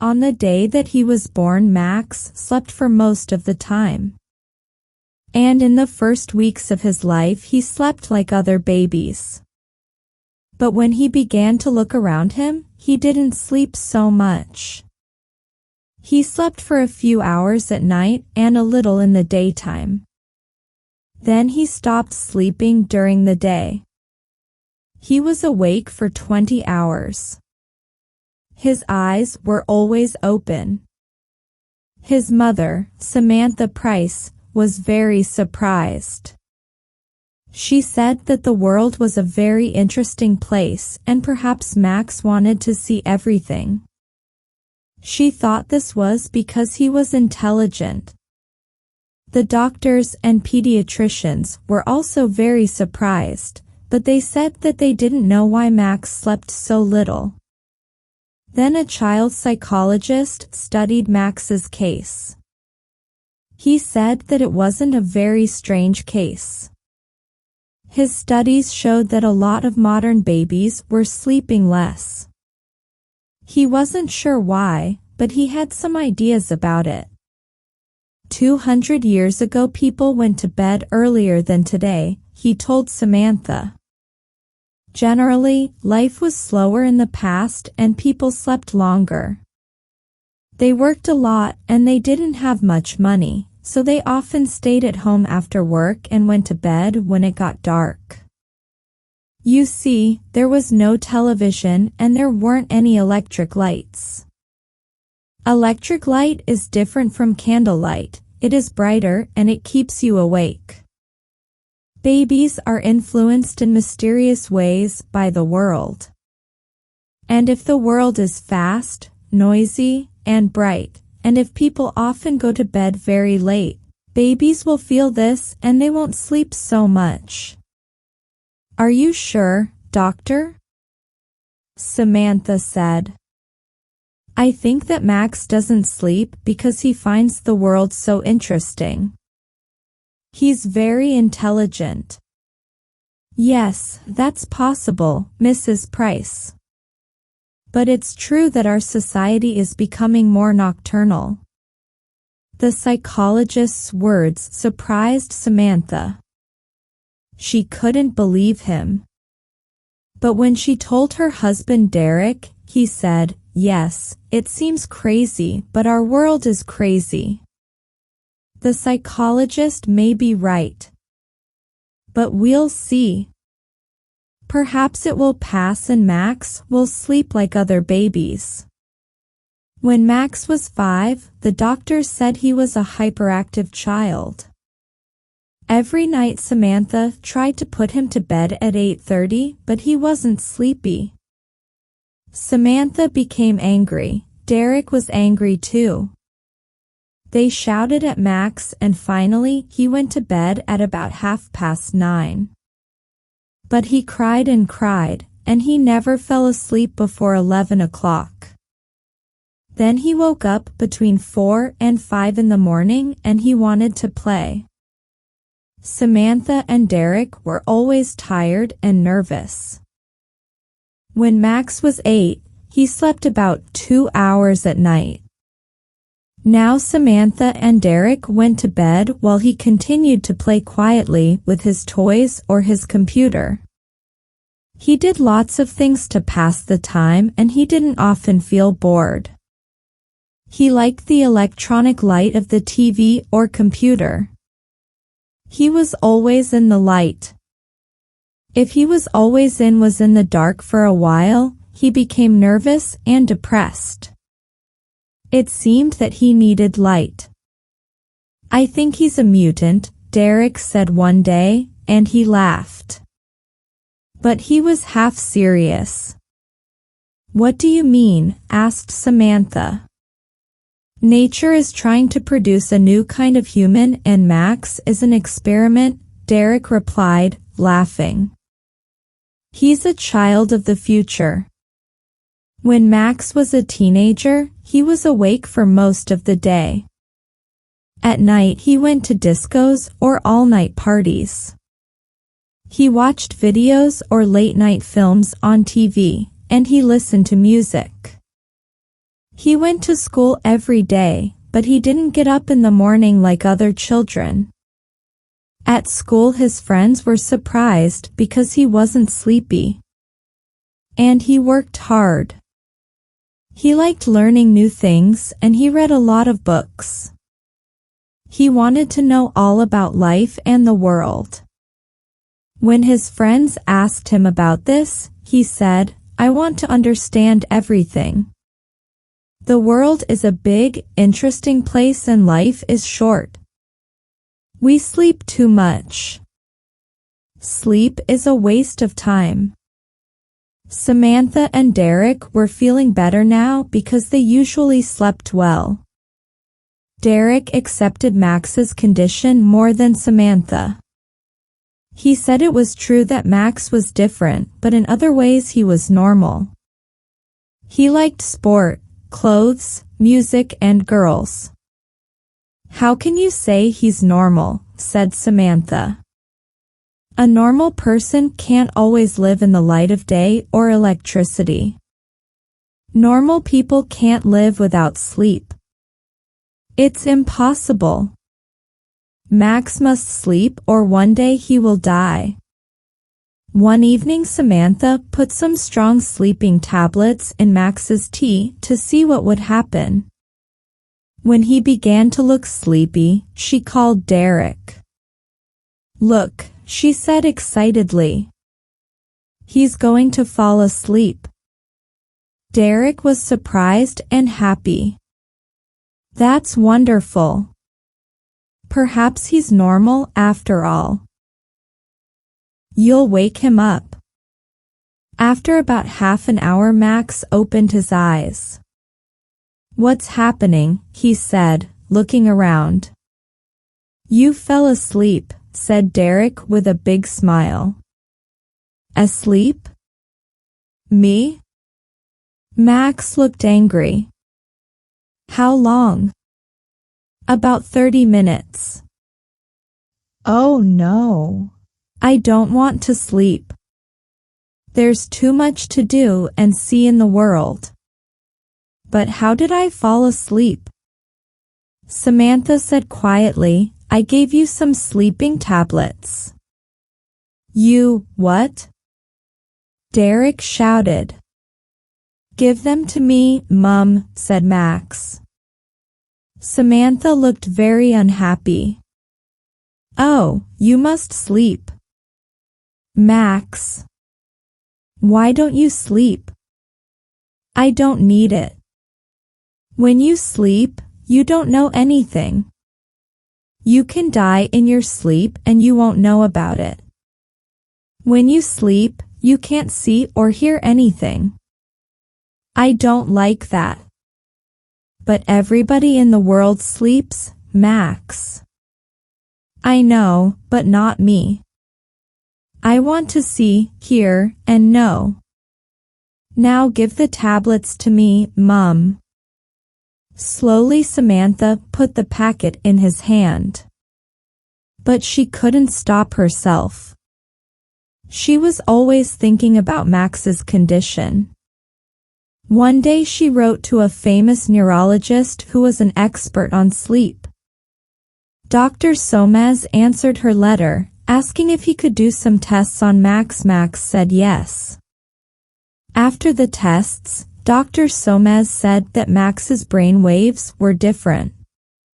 On the day that he was born, Max slept for most of the time. And in the first weeks of his life he slept like other babies. But when he began to look around him, he didn't sleep so much. He slept for a few hours at night and a little in the daytime. Then he stopped sleeping during the day. He was awake for 20 hours. His eyes were always open. His mother, Samantha Price, was very surprised. She said that the world was a very interesting place and perhaps Max wanted to see everything. She thought this was because he was intelligent. The doctors and pediatricians were also very surprised, but they said that they didn't know why Max slept so little. Then a child psychologist studied Max's case. He said that it wasn't a very strange case. His studies showed that a lot of modern babies were sleeping less. He wasn't sure why, but he had some ideas about it. 200 years ago people went to bed earlier than today, he told Samantha. Generally, life was slower in the past and people slept longer. They worked a lot and they didn't have much money, so they often stayed at home after work and went to bed when it got dark. You see, there was no television and there weren't any electric lights. Electric light is different from candlelight. It is brighter and it keeps you awake. Babies are influenced in mysterious ways by the world. And if the world is fast, noisy, and bright, and if people often go to bed very late, babies will feel this and they won't sleep so much. Are you sure, doctor? Samantha said. I think that Max doesn't sleep because he finds the world so interesting. He's very intelligent. Yes, that's possible, Mrs. Price. But it's true that our society is becoming more nocturnal. The psychologist's words surprised Samantha. She couldn't believe him. But when she told her husband Derek, he said, "Yes, it seems crazy, but our world is crazy." The psychologist may be right. But we'll see. Perhaps it will pass and Max will sleep like other babies. When Max was 5, the doctors said he was a hyperactive child. Every night Samantha tried to put him to bed at 8:30, but he wasn't sleepy. Samantha became angry. Derek was angry too. They shouted at Max and finally he went to bed at about 9:30. But he cried and he never fell asleep before 11 o'clock. Then he woke up between 4 and 5 in the morning and he wanted to play. Samantha and Derek were always tired and nervous. When Max was 8, he slept about 2 hours at night. Now Samantha and Derek went to bed while he continued to play quietly with his toys or his computer. He did lots of things to pass the time and he didn't often feel bored. He liked the electronic light of the TV or computer. He was always in the light. If he was always in the dark for a while, he became nervous and depressed. It seemed that he needed light. I think he's a mutant, Derek said one day, and he laughed. But he was half serious. What do you mean? Asked Samantha. Nature is trying to produce a new kind of human and Max is an experiment, Derek replied, laughing. He's a child of the future. When Max was a teenager, he was awake for most of the day. At night he went to discos or all-night parties. He watched videos or late-night films on TV, and he listened to music. He went to school every day, but he didn't get up in the morning like other children. At school his friends were surprised because he wasn't sleepy. And he worked hard. He liked learning new things and he read a lot of books. He wanted to know all about life and the world. When his friends asked him about this, he said, "I want to understand everything. The world is a big, interesting place and life is short. We sleep too much. Sleep is a waste of time." Samantha and Derek were feeling better now because they usually slept well. Derek accepted Max's condition more than Samantha. He said it was true that Max was different, but in other ways he was normal. He liked sport, clothes, music, and girls. "How can you say he's normal?" said Samantha. "A normal person can't always live in the light of day or electricity. Normal people can't live without sleep. It's impossible. Max must sleep or one day he will die." One evening Samantha put some strong sleeping tablets in Max's tea to see what would happen. When he began to look sleepy, she called Derek. "Look," she said excitedly. "He's going to fall asleep." Derek was surprised and happy. "That's wonderful. Perhaps he's normal after all. You'll wake him up." After about half an hour Max opened his eyes. "What's happening?" he said, looking around. "You fell asleep," said Derek with a big smile. "Asleep? Me?" Max looked angry. "How long?" "About 30 minutes. "Oh no. I don't want to sleep. There's too much to do and see in the world." "But how did I fall asleep?" Samantha said quietly, "I gave you some sleeping tablets." "You, what?" Derek shouted. "Give them to me, Mum," said Max. Samantha looked very unhappy. "Oh, you must sleep." "Max. Why don't you sleep?" "I don't need it. When you sleep, you don't know anything. You can die in your sleep and you won't know about it. When you sleep, you can't see or hear anything. I don't like that." "But everybody in the world sleeps, Max." "I know, but not me. I want to see, hear, and know. Now give the tablets to me, Mum." Slowly Samantha put the packet in his hand. But she couldn't stop herself. She was always thinking about Max's condition. One day she wrote to a famous neurologist who was an expert on sleep. Dr. Somaz answered her letter, asking if he could do some tests on Max. Max said yes. After the tests, Dr. Somaz said that Max's brain waves were different.